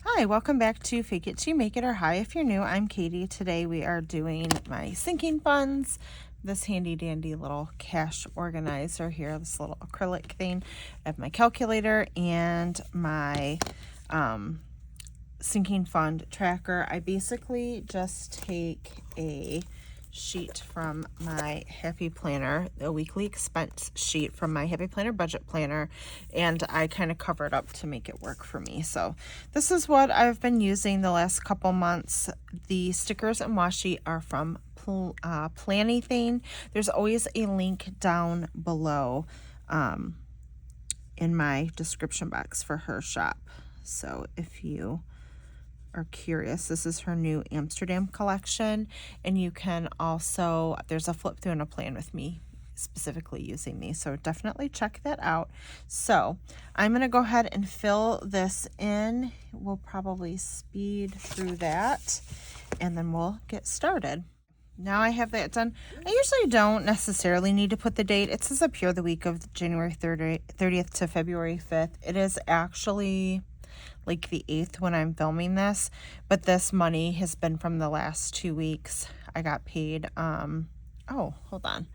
Hi, welcome back to Fake It Till You Make It, or hi if you're new. I'm Katie. Today we are doing my sinking funds, this handy dandy little cash organizer here, this little acrylic thing. I have my calculator and my sinking fund tracker. I basically just take a sheet from my Happy Planner, the weekly expense sheet from my Happy Planner budget planner, and I kind of cover it up to make it work for me. So this is what I've been using the last couple months. The stickers and washi are from Planything. There's always a link down below in my description box for her shop. So if you are curious, this is her new Amsterdam collection, and you can also, there's a flip through and a plan with me specifically using these, so definitely check that out. So I'm going to go ahead and fill this in. We'll probably speed through that and then we'll get started. Now I have that done. I usually don't necessarily need to put the date. It says up here the week of January 30th to February 5th. It is actually like the 8th when I'm filming this, but this money has been from the last 2 weeks. I got paid, oh, hold on.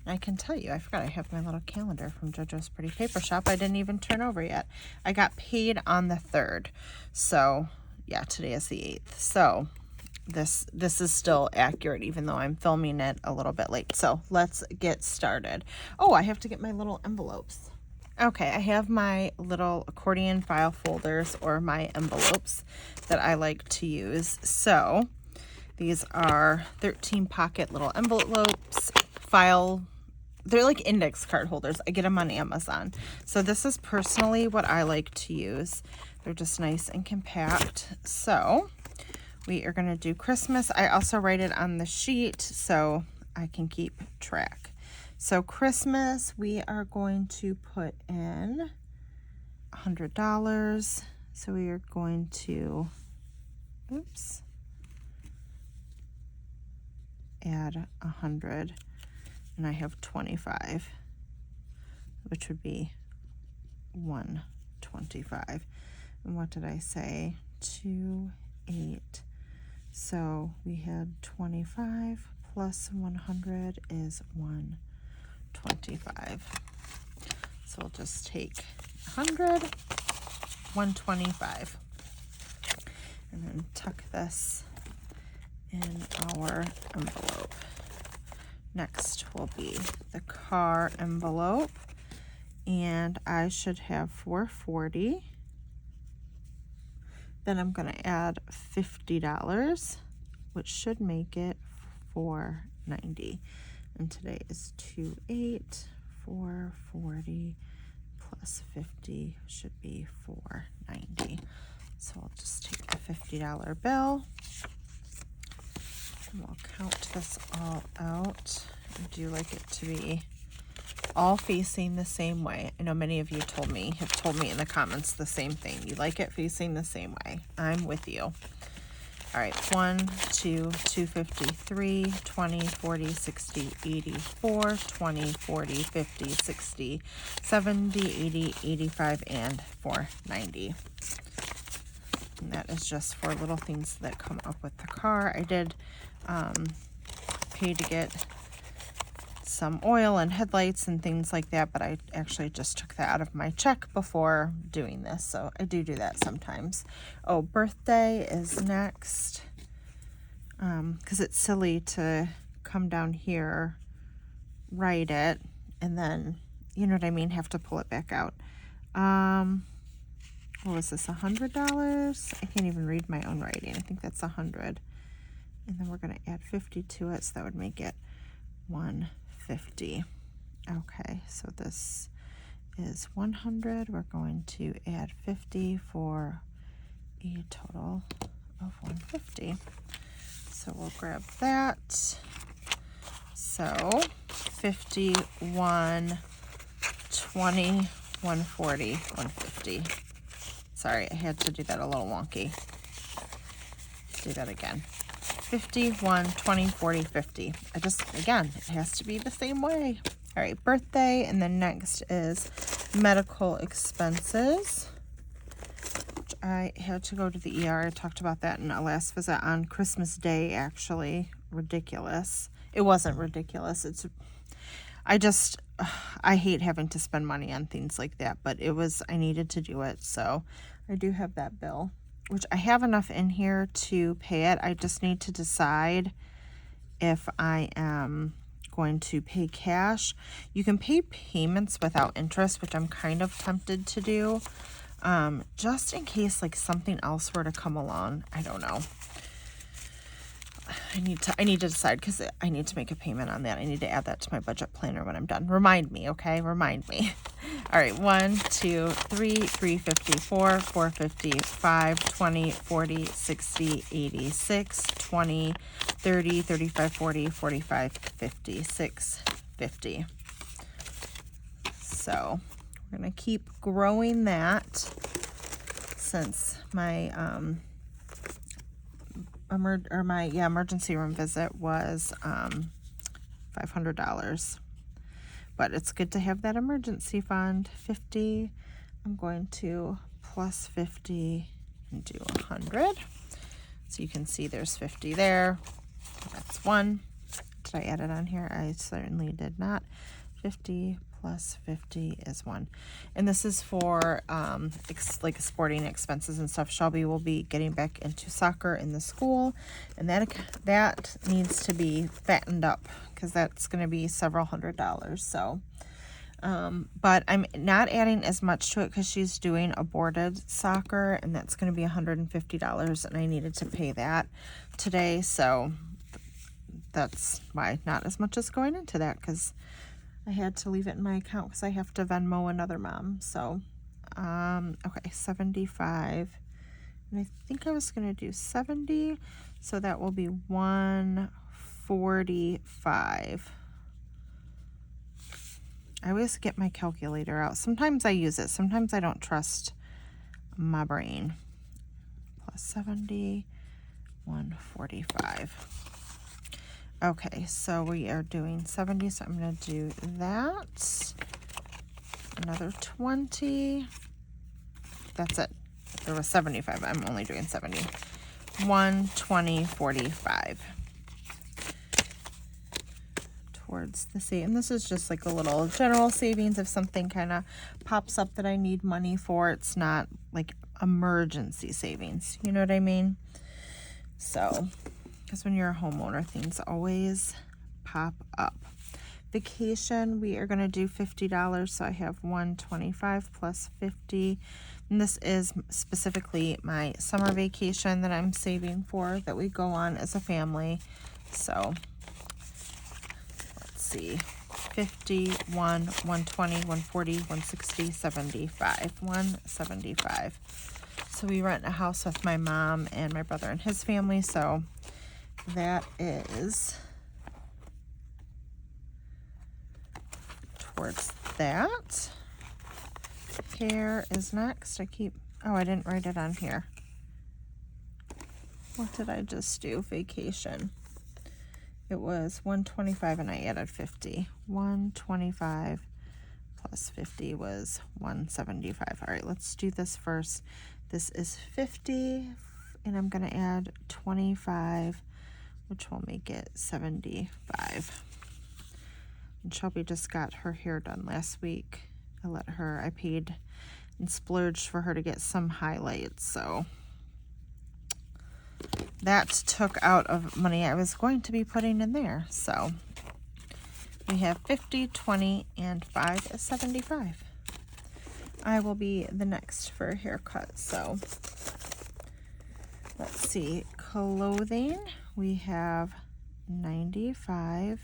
I can tell you, I forgot I have my little calendar from JoJo's Pretty Paper Shop. I didn't even turn over yet. I got paid on the 3rd. So yeah, today is the 8th. So this is still accurate, even though I'm filming it a little bit late. So let's get started. Oh, I have to get my little envelopes. Okay, I have my little accordion file folders, or my envelopes that I like to use. So these are 13 pocket little envelopes, they're like index card holders. I get them on Amazon. So this is personally what I like to use. They're just nice and compact. So we are going to do Christmas. I also write it on the sheet so I can keep track. So Christmas, we are going to put in $100. So we are going to, add 100, and I have 25, which would be 125. And what did I say? 2, 8. So we had 25 plus 100 is 125. So we'll just take 100, 125, and then tuck this in our envelope. Next will be the car envelope, and I should have 440. Then I'm going to add $50, which should make it 490. And today is 28, 440 plus 50 should be 490. So I'll just take the $50 bill and we'll count this all out. I do like it to be all facing the same way. I know many of you have told me in the comments the same thing. You like it facing the same way. I'm with you. All right, 1, 2, 253, 20, 40, 60, 84, 20, 40, 50, 60, 70, 80, 85, and 490. And that is just for little things that come up with the car. I did pay to get some oil and headlights and things like that, but I actually just took that out of my check before doing this, so I do that sometimes. Oh, birthday is next, because it's silly to come down here, write it, and then, you know what I mean, have to pull it back out. What was this, $100? I can't even read my own writing. I think that's 100, and then we're going to add 50 to it, so that would make it 150. Okay, so this is 100. We're going to add 50 for a total of 150. So we'll grab that. So 50, 120, 140, 150. Sorry, I had to do that a little wonky. Do that again. 50, 1, 20, 40, 50. Again, it has to be the same way. All right, birthday, and then next is medical expenses, which I had to go to the ER. I talked about that in a last visit on Christmas Day, actually. Ridiculous. It wasn't ridiculous. I hate having to spend money on things like that, but I needed to do it. So I do have that bill, which I have enough in here to pay it. I just need to decide if I am going to pay cash. You can pay payments without interest, which I'm kind of tempted to do, just in case like something else were to come along. I don't know. I need to decide, because I need to make a payment on that. I need to add that to my budget planner when I'm done. Remind me, okay? Remind me. All right, 1, 2, 3, 350, 4, 450, 5, 20, 40, 60, 80, 6, 20, 30, 35, 40, 45, 50, 6, 50. So we're gonna keep growing that, since my emergency room visit was $500, but it's good to have that emergency fund. 50. I'm going to plus 50 and do 100, so you can see there's 50 there. That's 1. Did I add it on here? I certainly did not. 50 plus 50 is 1. And this is for like sporting expenses and stuff. Shelby will be getting back into soccer in the school, and that needs to be fattened up, because that's going to be several $100s. So but I'm not adding as much to it because she's doing a boarded soccer, and that's going to be $150, and I needed to pay that today. So that's why not as much is going into that, because I had to leave it in my account because I have to Venmo another mom. So, okay, 75. And I think I was going to do 70. So that will be 145. I always get my calculator out. Sometimes I use it. Sometimes I don't trust my brain. Plus 70, 145. Okay, so we are doing 70, so I'm going to do that. Another 20. That's it. There was 75. I'm only doing 70. 120, 45. Towards the save. And this is just like a little general savings if something kind of pops up that I need money for. It's not like emergency savings. You know what I mean? So, because when you're a homeowner, things always pop up. Vacation, we are going to do $50, so I have 125 plus 50. And this is specifically my summer vacation that I'm saving for, that we go on as a family. So let's see, 50, 120, 140, 160, 75, 175. So we rent a house with my mom and my brother and his family, so that is towards that. Hair is next. I didn't write it on here. What did I just do? Vacation. It was 125 and I added 50. 125 plus 50 was 175. All right, let's do this first. This is 50, and I'm going to add 25, which will make it 75. And Shelby just got her hair done last week. I paid and splurged for her to get some highlights, so that took out of money I was going to be putting in there. So we have 50, 20, and 5 is 75. I will be the next for a haircut, so let's see. Clothing, we have 95,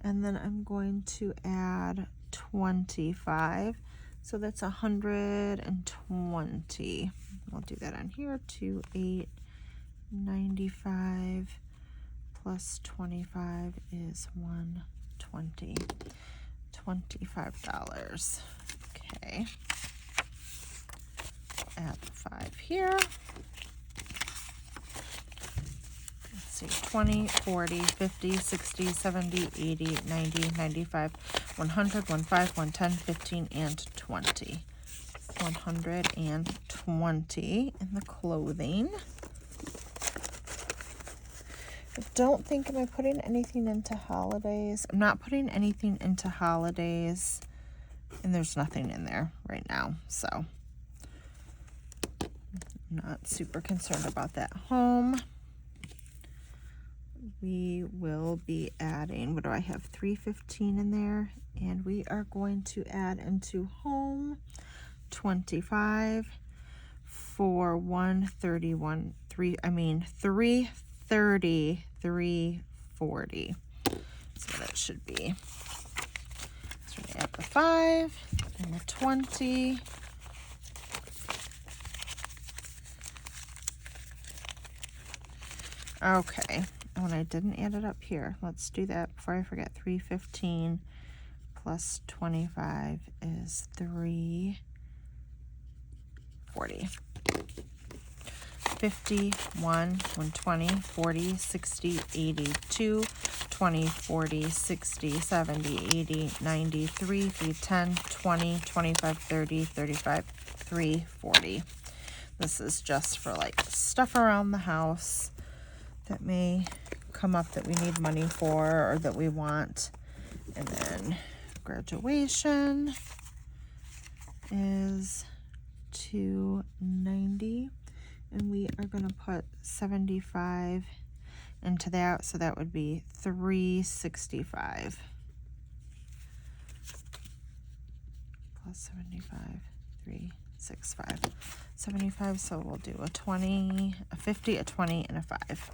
and then I'm going to add 25, so that's 120. We'll do that on here. 2,895 plus 25 is 120. $25. Okay. Add 5 here. Let's see, 20, 40, 50, 60, 70, 80, 90, 95, 100, 15, 110, 15, and 20. 120. 20 in the clothing. I don't think, am I putting anything into holidays? I'm not putting anything into holidays, and there's nothing in there right now, so I'm not super concerned about that. Home, we will be adding, what do I have, 315 in there, and we are going to add into home 25 for 131, 330, 340. That's what it should be. So we're gonna add the 5 and the 20. Okay, oh, and I didn't add it up here. Let's do that before I forget. 315 plus 25 is 340. 50, 1, 120, 40, 60, 82, 20, 40, 60, 70, 80, 90, 3, 10, 20, 25, 30, 35, 340. This is just for like stuff around the house that may come up that we need money for or that we want. And then graduation is 290. And we are going to put 75 into that, so that would be 365. Plus 75, 365. 75, so we'll do a 20, a 50, a 20, and a 5.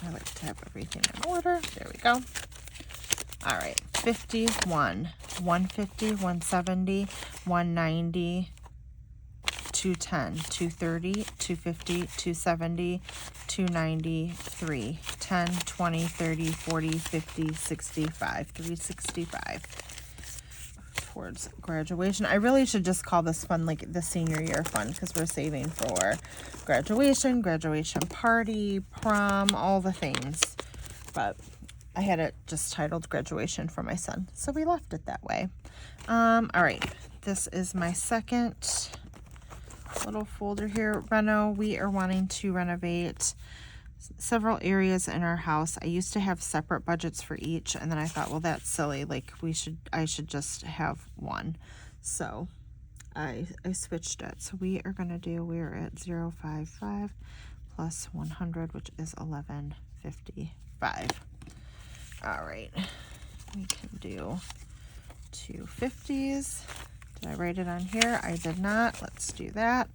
I like to have everything in order. There we go. All right, 51, 150, 170, 190, 210, 230, 250, 270, 290, 310, 20, 30, 40, 50, 65, 365 towards graduation. I really should just call this fund like the senior year fund because we're saving for graduation, graduation party, prom, all the things. But I had it just titled graduation for my son, so we left it that way. All right, this is my second little folder here. Reno, we are wanting to renovate several areas in our house. I used to have separate budgets for each, and then I thought, well, that's silly. Like I should just have one. So I switched it. So we are gonna do, we're at 055 plus 100, which is 1155. All right, we can do 250s. Did I write it on here? I did not. Let's do that.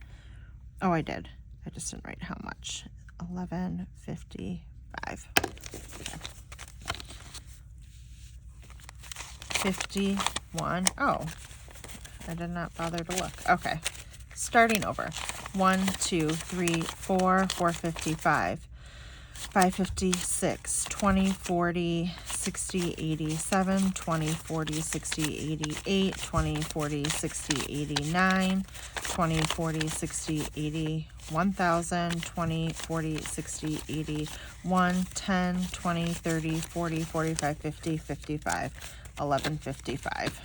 Oh, I did. I just didn't write how much. 1155. Okay. 51. Oh, I did not bother to look. Okay, starting over. 1, 2, 3, 4, 455. 556, 20, 40, 60, 87, 20, 40, 60, 88, 20, 40, 60, 89, 20, 40, 60, 80, 1000, 20, 40, 60, 80, 1, 10, 20, 30, 40, 45, 50, 55, 1155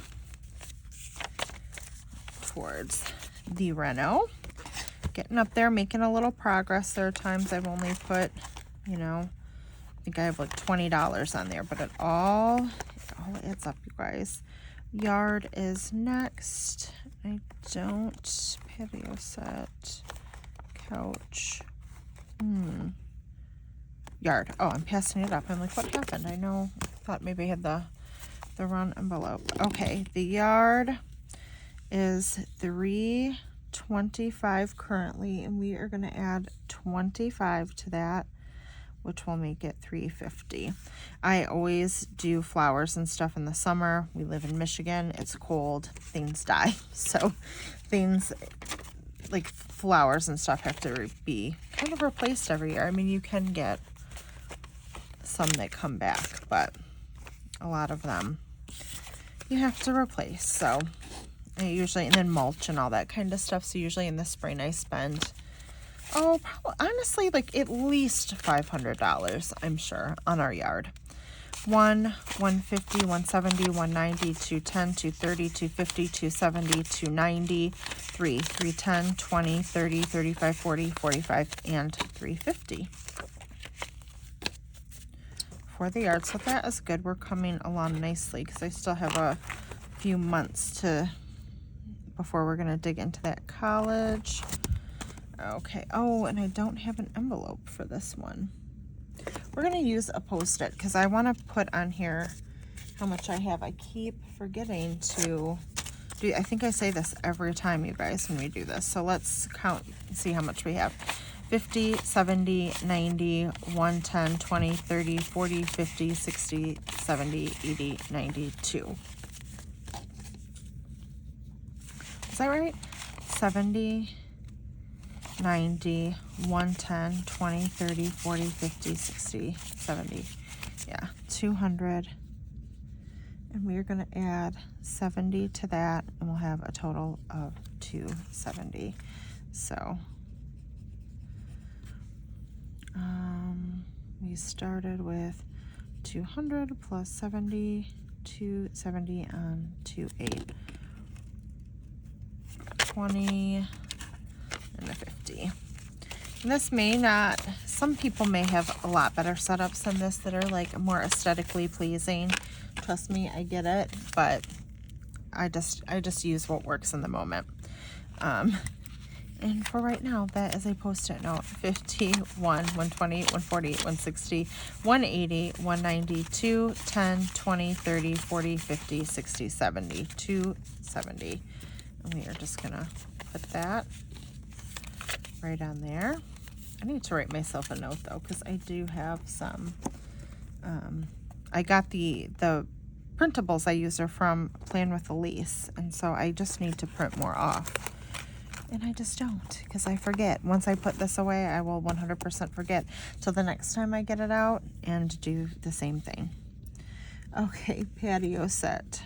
towards the reno. Getting up there, making a little progress. There are times I've only put, you know, I think I have like $20 on there, but it all adds up, you guys. Yard is next. I don't, patio set, couch, yard. Oh, I'm passing it up. I'm like, what happened? I thought maybe I had the wrong envelope. Okay, the yard is 325 currently, and we are going to add 25 to that, which will make it 350. I always do flowers and stuff in the summer. We live in Michigan. It's cold. Things die. So things like flowers and stuff have to be kind of replaced every year. I mean, you can get some that come back, but a lot of them you have to replace. So I usually, and then mulch and all that kind of stuff. So usually in the spring I spend, probably, honestly, like at least $500, I'm sure, on our yard. 1, 150, 170, 190, 210, 230, 250, 270, 290, 3, 310, 20, 30, 35, 40, 45, and 350 for the yard. So that is good. We're coming along nicely because I still have a few months before we're going to dig into that college. Okay. Oh, and I don't have an envelope for this one. We're going to use a Post-it because I want to put on here how much I have. I keep forgetting to do, I think I say this every time, you guys, when we do this. So let's count and see how much we have. 50, 70, 90, 110, 20, 30, 40, 50, 60, 70, 80, 92. Is that right? 70, 90, 110, 20, 30, 40, 50, 60, 70. Yeah, 200. And we're going to add 70 to that, and we'll have a total of 270. So we started with 200 plus 70, 270 on 28. 20 and a 50. And this may not, some people may have a lot better setups than this that are like more aesthetically pleasing. Trust me, I get it, but I just use what works in the moment. And for right now, that is a Post-it note. 50, 1, 120, 140, 160, 180, 190, 210, 20, 30, 40, 50, 60, 70, 270. And we are just gonna put that right on there. I need to write myself a note though, because I do have some, I got the printables I use are from Plan with Elise, and so I just need to print more off. And I just don't, because I forget. Once I put this away, I will 100% forget till the next time I get it out and do the same thing. Okay, patio set.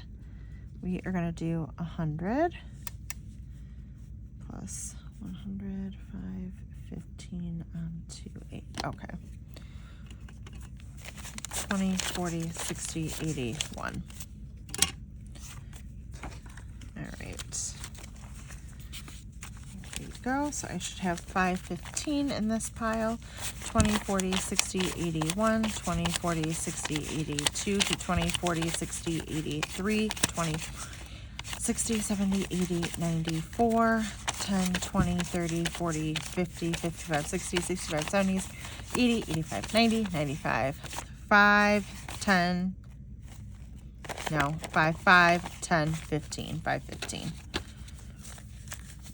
We are gonna do 100 plus 100, 5, 15 on 2, 8. Okay. 20, 40, 60, 80, 1. All right. There you go. So I should have 515 in this pile. 20, 40, 60, 81, 20, 40, 60, 82 to 20, 40, 60, 83, 20, 60, 70, 80, 94, 10, 20, 30, 40, 50, 55, 60, 65, 70, 80, 85, 90, 95, 5, 10, no, 5, 5, 10, 15, 5, 15.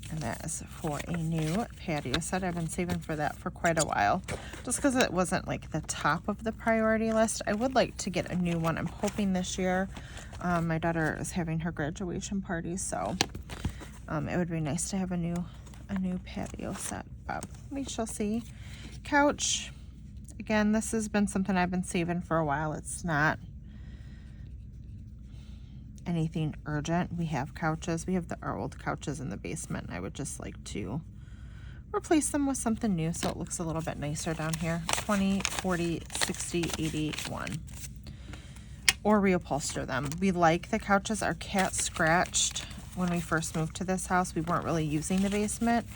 And that is for a new patio set. I've been saving for that for quite a while, just because it wasn't like the top of the priority list. I would like to get a new one. I'm hoping this year. My daughter is having her graduation party, so it would be nice to have a new patio set, but we shall see. Couch. Again, this has been something I've been saving for a while. It's not anything urgent. We have couches. We have our old couches in the basement. I would just like to replace them with something new so it looks a little bit nicer down here. 20, 40, 60, 80, 1. Or reupholster them. We like the couches. Our cat scratched when we first moved to this house. We weren't really using the basement.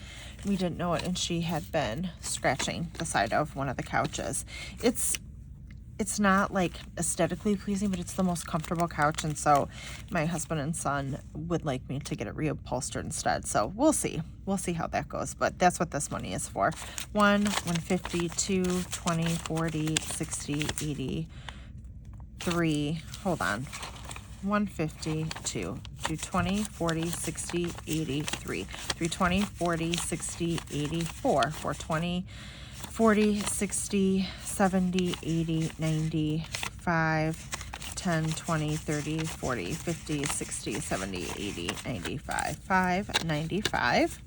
We didn't know it, and she had been scratching the side of one of the couches. It's not like aesthetically pleasing, but it's the most comfortable couch, and so my husband and son would like me to get it reupholstered instead. So we'll see how that goes, but that's what this money is for. 1, 150, 2, 20, 40, 60, 80, 3, hold on, 150, 2, 220, 40, 60, 80, 3, 320, 40, 60, 80, 4, 420, 40, 60, 70, 80, 90, 5, 10, 20, 30, 40, 50, 60, 70, 80, 95, 5, 95.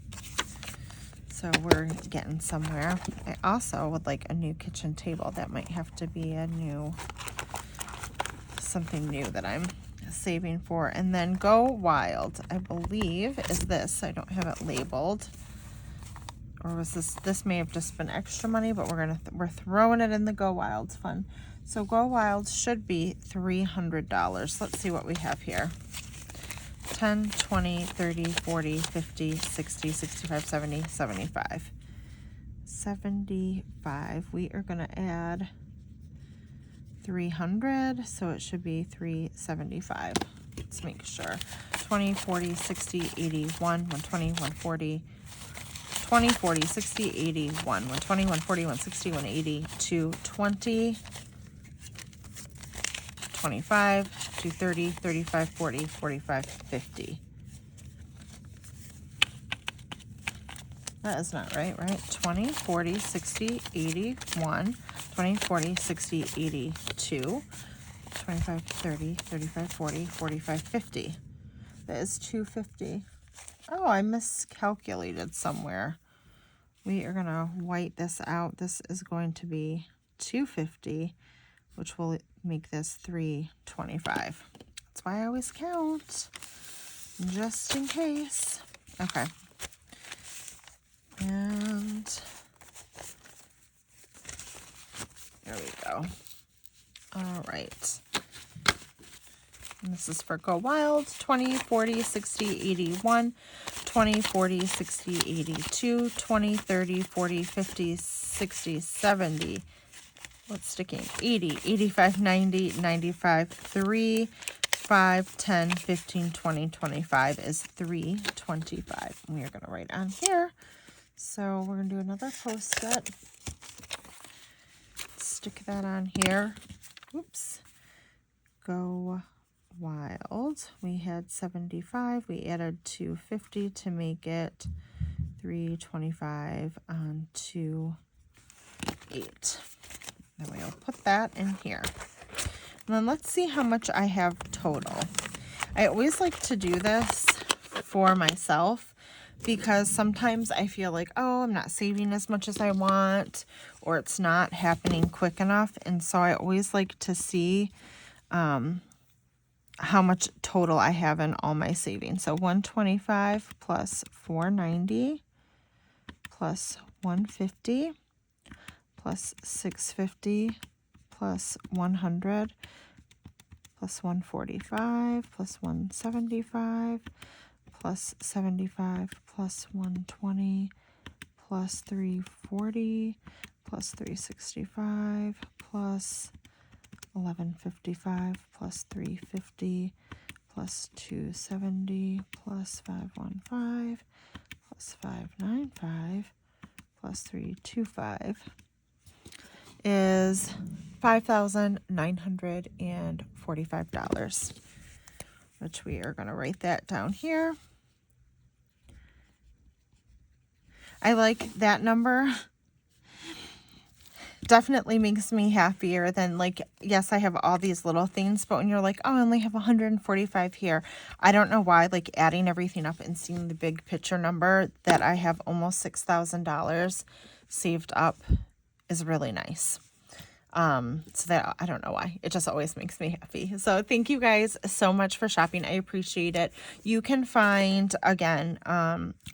So we're getting somewhere. I also would like a new kitchen table. That might have to be something new that I'm saving for. And then Go Wild, I believe, is this. I don't have it labeled. Or was this may have just been extra money, but we're throwing it in the Go Wild fund. So Go Wild should be $300. Let's see what we have here. 10, 20, 30, 40, 50, 60, 65, 70, 75. 75. We are going to add 300, so it should be 375. Let's make sure. 20, 40, 60, 80, 120, 140, 20, 40, 60, 80, 120, 140, 160, 180, 220, 25, 230, 35, 40, 45, 50. That is not right, right? 20, 40, 60, 80, 1, 20, 40, 60, 80, 2, 25, 30, 35, 40, 45, 50. That is 250. Oh, I miscalculated somewhere. We are going to white this out. This is going to be 250, which will make this 325. That's why I always count, just in case. Okay. And there we go. All right. And this is for Go Wild. 20, 40, 60, 81, 20, 40, 60, 82, 20, 30, 40, 50, 60, 70. What's sticking? 80, 85, 90, 95, 3, 5, 10, 15, 20, 25 is 325. And we are going to write on here. So we're going to do another Post-it. Stick that on here. Oops. Go Wild. We had 75. We added 250 to make it 325 on 28. Then we'll put that in here. And then let's see how much I have total. I always like to do this for myself because sometimes I feel like, oh, I'm not saving as much as I want, or it's not happening quick enough. And so I always like to see how much total I have in all my savings. So 125 plus 490 plus 150 plus 650 plus 100 plus 145 plus 175 plus 75 plus 120 plus 340 plus 365 plus 1155 plus 350 plus 270 plus 515 plus 595 plus 325 is $5,945, which we are going to write that down here. I like that number. Definitely makes me happier than, like, yes, I have all these little things, but when you're like, oh, I only have 145 here, I don't know why, like, adding everything up and seeing the big picture number that I have almost $6,000 saved up is really nice. So that, I don't know why, it just always makes me happy. So thank you guys so much for shopping. I appreciate it. You can find, again,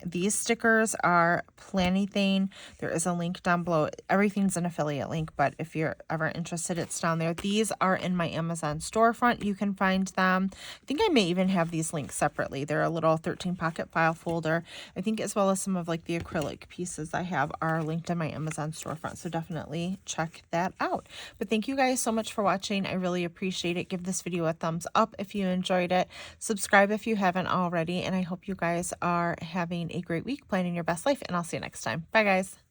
these stickers are Planything. There is a link down below. Everything's an affiliate link, but if you're ever interested, it's down there. These are in my Amazon storefront. You can find them. I think I may even have these links separately. They're a little 13 pocket file folder. I think as well as some of like the acrylic pieces I have are linked in my Amazon storefront. So definitely check that out. But thank you guys so much for watching. I really appreciate it. Give this video a thumbs up if you enjoyed it. Subscribe if you haven't already. And I hope you guys are having a great week, planning your best life. And I'll see you next time. Bye, guys.